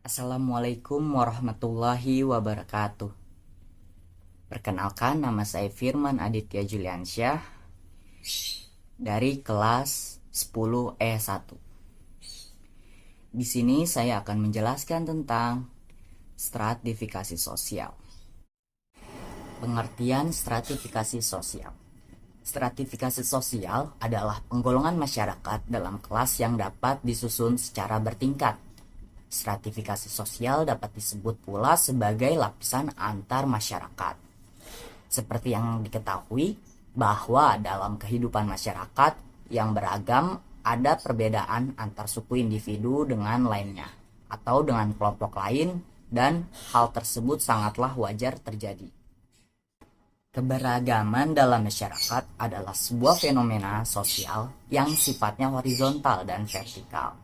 Assalamualaikum warahmatullahi wabarakatuh. Perkenalkan, nama saya Firman Aditya Juliansyah dari kelas 10E1. Di sini saya akan menjelaskan tentang stratifikasi sosial. Pengertian stratifikasi sosial. Stratifikasi sosial adalah penggolongan masyarakat dalam kelas yang dapat disusun secara bertingkat. Stratifikasi sosial dapat disebut pula sebagai lapisan antar masyarakat. Seperti yang diketahui bahwa dalam kehidupan masyarakat yang beragam ada perbedaan antar suku individu dengan lainnya atau dengan kelompok lain, dan hal tersebut sangatlah wajar terjadi. Keberagaman dalam masyarakat adalah sebuah fenomena sosial yang sifatnya horizontal dan vertikal.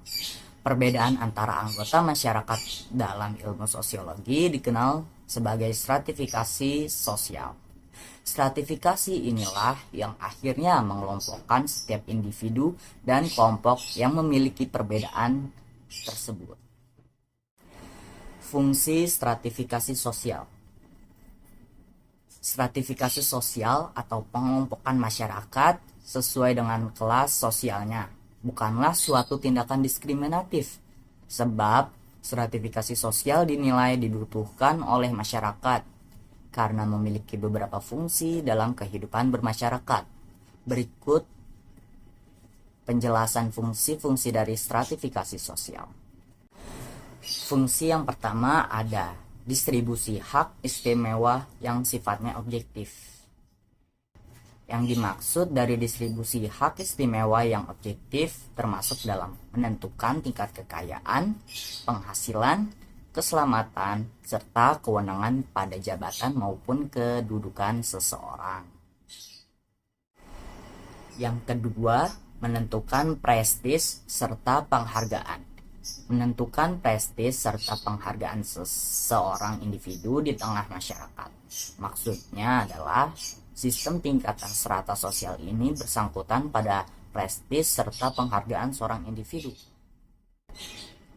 Perbedaan antara anggota masyarakat dalam ilmu sosiologi dikenal sebagai stratifikasi sosial. Stratifikasi inilah yang akhirnya mengelompokkan setiap individu dan kelompok yang memiliki perbedaan tersebut. Fungsi stratifikasi sosial. Stratifikasi sosial atau pengelompokan masyarakat sesuai dengan kelas sosialnya bukanlah suatu tindakan diskriminatif, sebab stratifikasi sosial dinilai dibutuhkan oleh masyarakat karena memiliki beberapa fungsi dalam kehidupan bermasyarakat. Berikut penjelasan fungsi-fungsi dari stratifikasi sosial. Fungsi yang pertama ada distribusi hak istimewa yang sifatnya objektif. Yang dimaksud dari distribusi hak istimewa yang objektif termasuk dalam menentukan tingkat kekayaan, penghasilan, keselamatan, serta kewenangan pada jabatan maupun kedudukan seseorang. Yang kedua, menentukan prestis serta penghargaan. Menentukan prestis serta penghargaan seseorang individu di tengah masyarakat. Maksudnya adalah sistem tingkatan strata sosial ini bersangkutan pada prestis serta penghargaan seorang individu.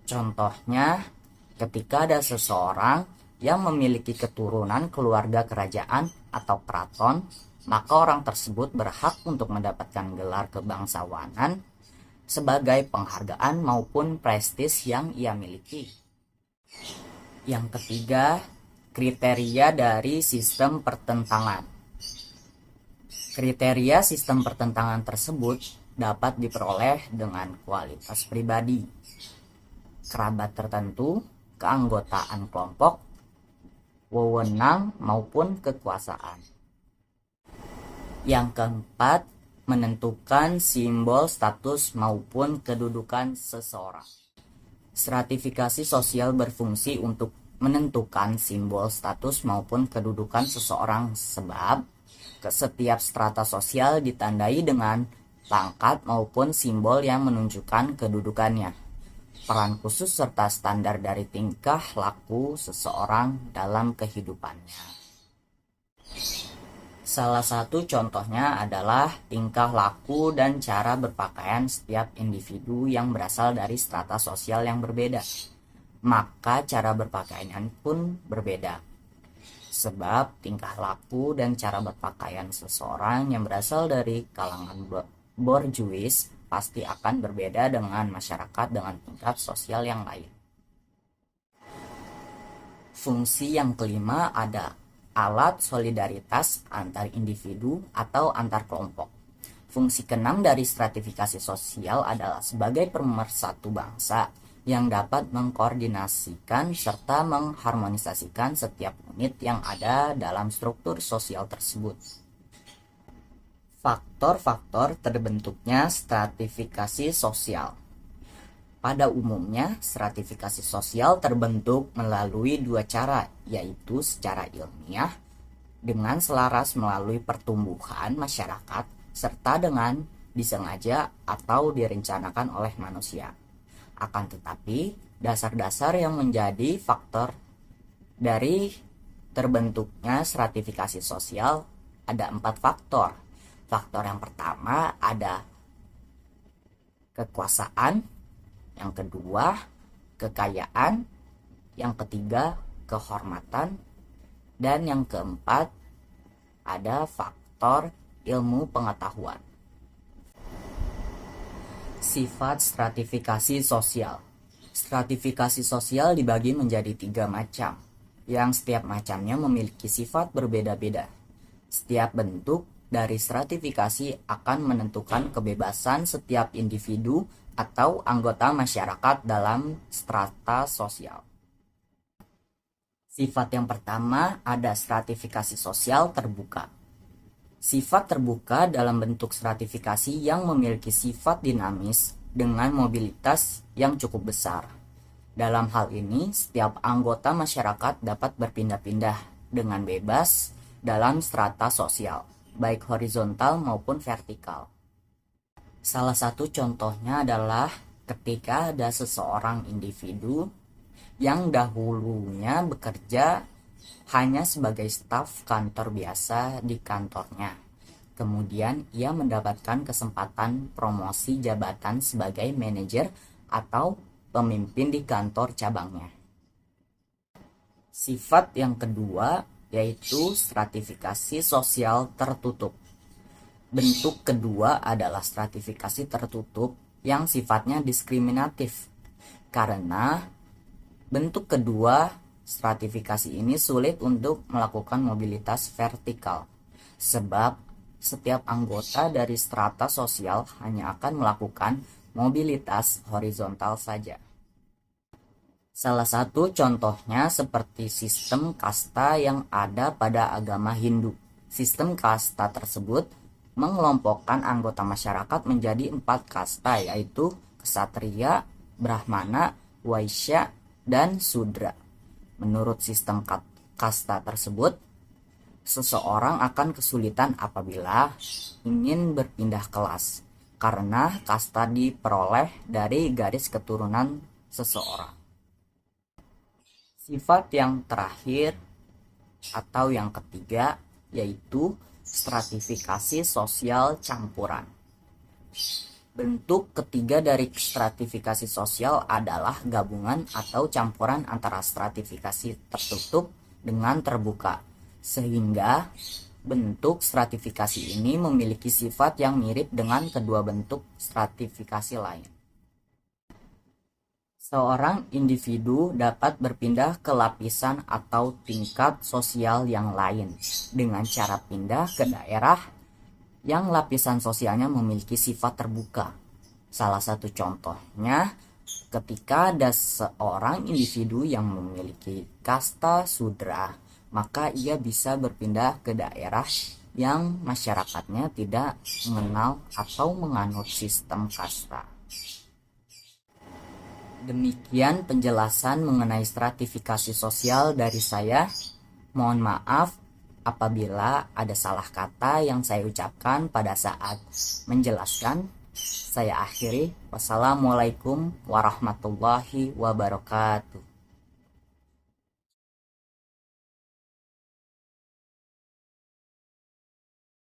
Contohnya, ketika ada seseorang yang memiliki keturunan keluarga kerajaan atau keraton, maka orang tersebut berhak untuk mendapatkan gelar kebangsawanan sebagai penghargaan maupun prestis yang ia miliki. Yang ketiga, kriteria dari sistem pertentangan. Kriteria sistem pertentangan tersebut dapat diperoleh dengan kualitas pribadi, kerabat tertentu, keanggotaan kelompok, wewenang, maupun kekuasaan. Yang keempat, menentukan simbol status maupun kedudukan seseorang. Stratifikasi sosial berfungsi untuk menentukan simbol status maupun kedudukan seseorang, sebab setiap strata sosial ditandai dengan pangkat maupun simbol yang menunjukkan kedudukannya, peran khusus serta standar dari tingkah laku seseorang dalam kehidupannya. Salah satu contohnya adalah tingkah laku dan cara berpakaian setiap individu yang berasal dari strata sosial yang berbeda. Maka cara berpakaiannya pun berbeda. Sebab tingkah laku dan cara berpakaian seseorang yang berasal dari kalangan borjuis pasti akan berbeda dengan masyarakat dengan tingkat sosial yang lain. Fungsi yang kelima ada alat solidaritas antar individu atau antar kelompok. Fungsi keenam dari stratifikasi sosial adalah sebagai pemersatu bangsa yang dapat mengkoordinasikan serta mengharmonisasikan setiap unit yang ada dalam struktur sosial tersebut. Faktor-faktor terbentuknya stratifikasi sosial. Pada umumnya, stratifikasi sosial terbentuk melalui dua cara, yaitu secara ilmiah dengan selaras melalui pertumbuhan masyarakat serta dengan disengaja atau direncanakan oleh manusia. Akan tetapi, dasar-dasar yang menjadi faktor dari terbentuknya stratifikasi sosial ada 4 faktor. Faktor yang pertama ada kekuasaan, yang kedua kekayaan, yang ketiga kehormatan, dan yang keempat ada faktor ilmu pengetahuan. Sifat stratifikasi sosial. Stratifikasi sosial dibagi menjadi 3 macam, yang setiap macamnya memiliki sifat berbeda-beda. Setiap bentuk dari stratifikasi akan menentukan kebebasan setiap individu atau anggota masyarakat dalam strata sosial. Sifat yang pertama ada stratifikasi sosial terbuka. Sifat terbuka dalam bentuk stratifikasi yang memiliki sifat dinamis dengan mobilitas yang cukup besar. Dalam hal ini, setiap anggota masyarakat dapat berpindah-pindah dengan bebas dalam strata sosial, baik horizontal maupun vertikal. Salah satu contohnya adalah ketika ada seseorang individu yang dahulunya bekerja hanya sebagai staf kantor biasa di kantornya. Kemudian ia mendapatkan kesempatan promosi jabatan sebagai manajer atau pemimpin di kantor cabangnya. Sifat yang kedua yaitu stratifikasi sosial tertutup. Bentuk kedua adalah stratifikasi tertutup yang sifatnya diskriminatif. Karena bentuk kedua stratifikasi ini sulit untuk melakukan mobilitas vertikal, sebab setiap anggota dari strata sosial hanya akan melakukan mobilitas horizontal saja. Salah satu contohnya seperti sistem kasta yang ada pada agama Hindu. Sistem kasta tersebut mengelompokkan anggota masyarakat menjadi 4 kasta, yaitu ksatria, brahmana, waisya, dan sudra. Menurut sistem kasta tersebut, seseorang akan kesulitan apabila ingin berpindah kelas, karena kasta diperoleh dari garis keturunan seseorang. Sifat yang terakhir atau yang ketiga yaitu stratifikasi sosial campuran. Bentuk ketiga dari stratifikasi sosial adalah gabungan atau campuran antara stratifikasi tertutup dengan terbuka, sehingga bentuk stratifikasi ini memiliki sifat yang mirip dengan kedua bentuk stratifikasi lain. Seorang individu dapat berpindah ke lapisan atau tingkat sosial yang lain dengan cara pindah ke daerah yang lapisan sosialnya memiliki sifat terbuka. Salah satu contohnya ketika ada seorang individu yang memiliki kasta sudra, maka ia bisa berpindah ke daerah yang masyarakatnya tidak mengenal atau menganut sistem kasta. Demikian penjelasan mengenai stratifikasi sosial dari saya. Mohon maaf apabila ada salah kata yang saya ucapkan pada saat menjelaskan. Saya akhiri. Wassalamualaikum warahmatullahi wabarakatuh.